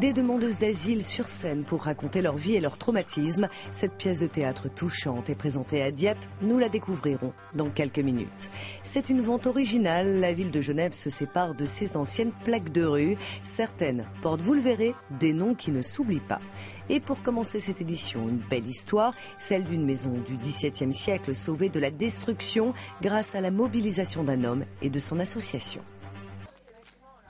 Des demandeuses d'asile sur scène pour raconter leur vie et leur traumatisme. Cette pièce de théâtre touchante est présentée à Dieppe. Nous la découvrirons dans quelques minutes. C'est une vente originale. La ville de Genève se sépare de ses anciennes plaques de rue. Certaines portent, vous le verrez, des noms qui ne s'oublient pas. Et pour commencer cette édition, une belle histoire, celle d'une maison du XVIIe siècle sauvée de la destruction grâce à la mobilisation d'un homme et de son association.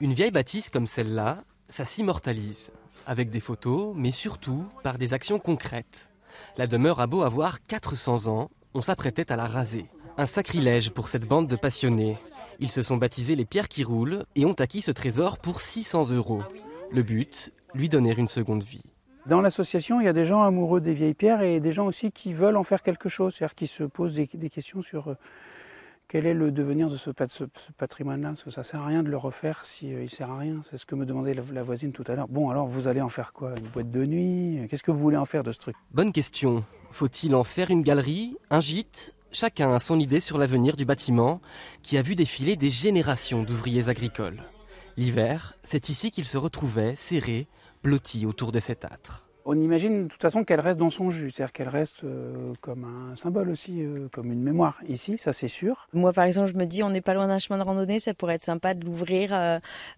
Une vieille bâtisse comme celle-là, ça s'immortalise, avec des photos, mais surtout par des actions concrètes. La demeure a beau avoir 400 ans, on s'apprêtait à la raser. Un sacrilège pour cette bande de passionnés. Ils se sont baptisés les Pierres qui roulent et ont acquis ce trésor pour 600 €. Le but, lui donner une seconde vie. Dans l'association, il y a des gens amoureux des vieilles pierres et des gens aussi qui veulent en faire quelque chose, c'est-à-dire qui se posent des questions sur quel est le devenir de ce patrimoine-là. Parce que ça ne sert à rien de le refaire s'il ne sert à rien. C'est ce que me demandait la voisine tout à l'heure. Bon, alors vous allez en faire quoi? Une boîte de nuit? Qu'est-ce que vous voulez en faire de ce truc? Bonne question. Faut-il en faire une galerie, un gîte? Chacun a son idée sur l'avenir du bâtiment qui a vu défiler des générations d'ouvriers agricoles. L'hiver, c'est ici qu'ils se retrouvaient, serrés, blottis autour de cet âtre. On imagine de toute façon qu'elle reste dans son jus, c'est-à-dire qu'elle reste comme un symbole aussi, comme une mémoire ici, ça c'est sûr. Moi par exemple je me dis on n'est pas loin d'un chemin de randonnée, ça pourrait être sympa de l'ouvrir,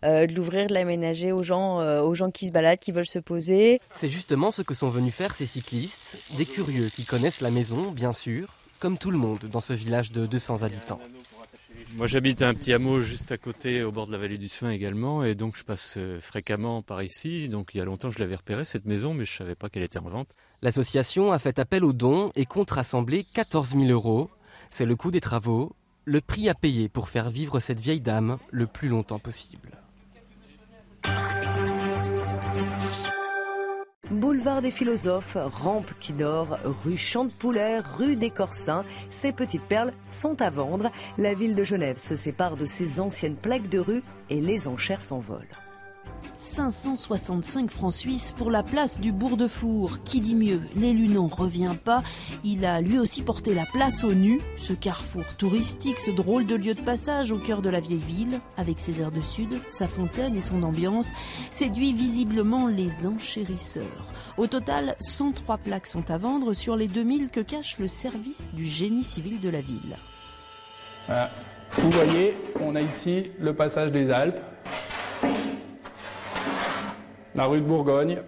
de l'aménager aux gens qui se baladent, qui veulent se poser. C'est justement ce que sont venus faire ces cyclistes, des curieux qui connaissent la maison bien sûr, comme tout le monde dans ce village de 200 habitants. Moi j'habite à un petit hameau juste à côté au bord de la vallée du Suin également et donc je passe fréquemment par ici. Donc il y a longtemps je l'avais repérée cette maison mais je ne savais pas qu'elle était en vente. L'association a fait appel aux dons et compte rassembler 14 000 €. C'est le coût des travaux, le prix à payer pour faire vivre cette vieille dame le plus longtemps possible. Boulevard des Philosophes, rampe qui dort, rue Champ-de-Poulet, rue des Corsins. Ces petites perles sont à vendre. La ville de Genève se sépare de ses anciennes plaques de rue et les enchères s'envolent. 565 francs suisses pour la place du Bourg-de-Four. Qui dit mieux? L'élu n'en revient pas. Il a lui aussi porté la place aux nus. Ce carrefour touristique, ce drôle de lieu de passage au cœur de la vieille ville, avec ses airs de sud, sa fontaine et son ambiance, séduit visiblement les enchérisseurs. Au total, 103 plaques sont à vendre sur les 2000 que cache le service du génie civil de la ville. Voilà. Vous voyez, on a ici le passage des Alpes. La rue de Bourgogne,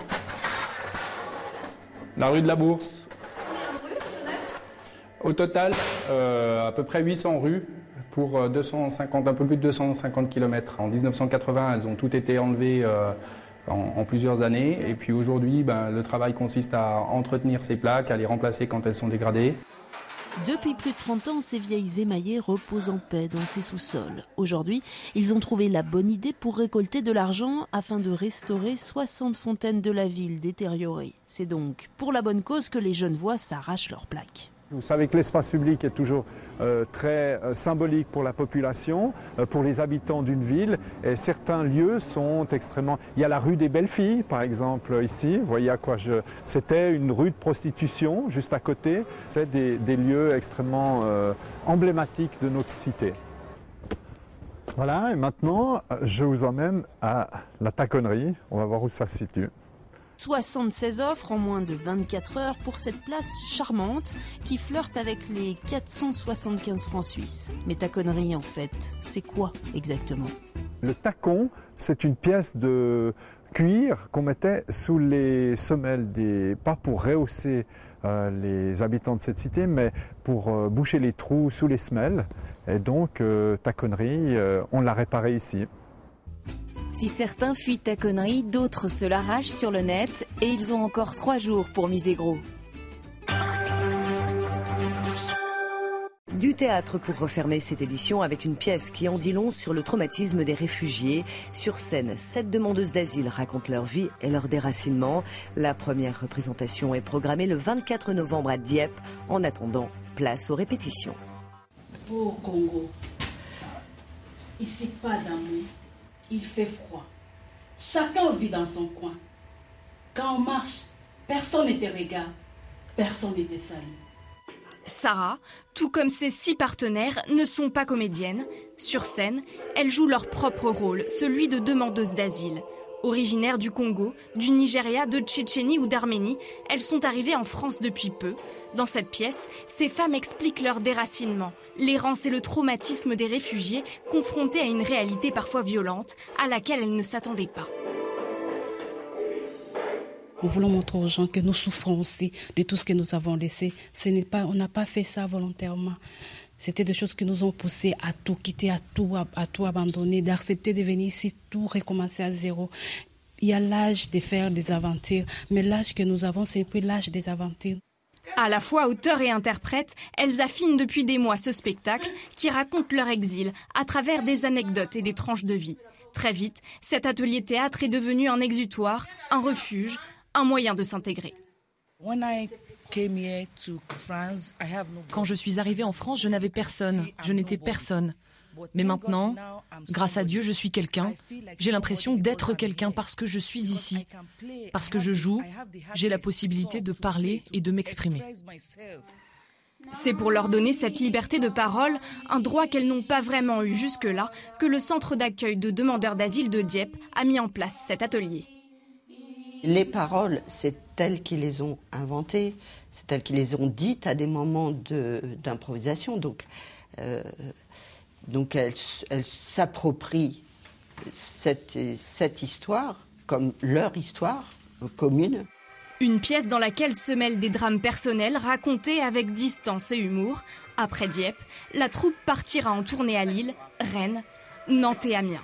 la rue de la Bourse. Au total, à peu près 800 rues pour un peu plus de 250 km. En 1980, elles ont toutes été enlevées en plusieurs années. Et puis aujourd'hui, le travail consiste à entretenir ces plaques, à les remplacer quand elles sont dégradées. Depuis plus de 30 ans, ces vieilles émaillées reposent en paix dans ces sous-sols. Aujourd'hui, ils ont trouvé la bonne idée pour récolter de l'argent afin de restaurer 60 fontaines de la ville détériorées. C'est donc pour la bonne cause que les Genevois s'arrachent leurs plaques. Vous savez que l'espace public est toujours très symbolique pour la population, pour les habitants d'une ville. Et certains lieux sont extrêmement... Il y a la rue des Belles-Filles, par exemple, ici. Vous voyez à quoi C'était une rue de prostitution, juste à côté. C'est des lieux extrêmement emblématiques de notre cité. Voilà, et maintenant, je vous emmène à la taconnerie. On va voir où ça se situe. 76 offres en moins de 24 heures pour cette place charmante qui flirte avec les 475 francs suisses. Mais taconnerie en fait, c'est quoi exactement? Le tacon, c'est une pièce de cuir qu'on mettait sous les semelles pas pour rehausser les habitants de cette cité, mais pour boucher les trous sous les semelles. Et donc, taconnerie, on l'a réparée ici. Si certains fuient taconnerie, d'autres se l'arrachent sur le net et ils ont encore 3 jours pour miser gros. Du théâtre pour refermer cette édition avec une pièce qui en dit long sur le traumatisme des réfugiés. Sur scène, 7 demandeuses d'asile racontent leur vie et leur déracinement. La première représentation est programmée le 24 novembre à Dieppe. En attendant, place aux répétitions. Au Congo, ici pas d'amour. Il fait froid. Chacun vit dans son coin. Quand on marche, personne ne te regarde, personne ne te salue. Sarah, tout comme ses 6 partenaires, ne sont pas comédiennes. Sur scène, elles jouent leur propre rôle, celui de demandeuse d'asile. Originaires du Congo, du Nigeria, de Tchétchénie ou d'Arménie, elles sont arrivées en France depuis peu. Dans cette pièce, ces femmes expliquent leur déracinement, l'errance et le traumatisme des réfugiés confrontés à une réalité parfois violente à laquelle elles ne s'attendaient pas. Nous voulons montrer aux gens que nous souffrons aussi de tout ce que nous avons laissé. On n'a pas fait ça volontairement. C'était des choses qui nous ont poussés à tout quitter, à tout abandonner, d'accepter de venir ici, tout recommencer à zéro. Il y a l'âge de faire des aventures, mais l'âge que nous avons, c'est plus l'âge des aventures. À la fois auteurs et interprètes, elles affinent depuis des mois ce spectacle qui raconte leur exil à travers des anecdotes et des tranches de vie. Très vite, cet atelier théâtre est devenu un exutoire, un refuge, un moyen de s'intégrer. Quand je suis arrivée en France, je n'avais personne, je n'étais personne. Mais maintenant, grâce à Dieu, je suis quelqu'un. J'ai l'impression d'être quelqu'un parce que je suis ici. Parce que je joue, j'ai la possibilité de parler et de m'exprimer. C'est pour leur donner cette liberté de parole, un droit qu'elles n'ont pas vraiment eu jusque-là, que le centre d'accueil de demandeurs d'asile de Dieppe a mis en place cet atelier. Les paroles, c'est elles qui les ont inventées, c'est elles qui les ont dites à des moments d'improvisation. Donc elles s'approprient cette histoire comme leur histoire commune. Une pièce dans laquelle se mêlent des drames personnels racontés avec distance et humour. Après Dieppe, la troupe partira en tournée à Lille, Rennes, Nantes et Amiens.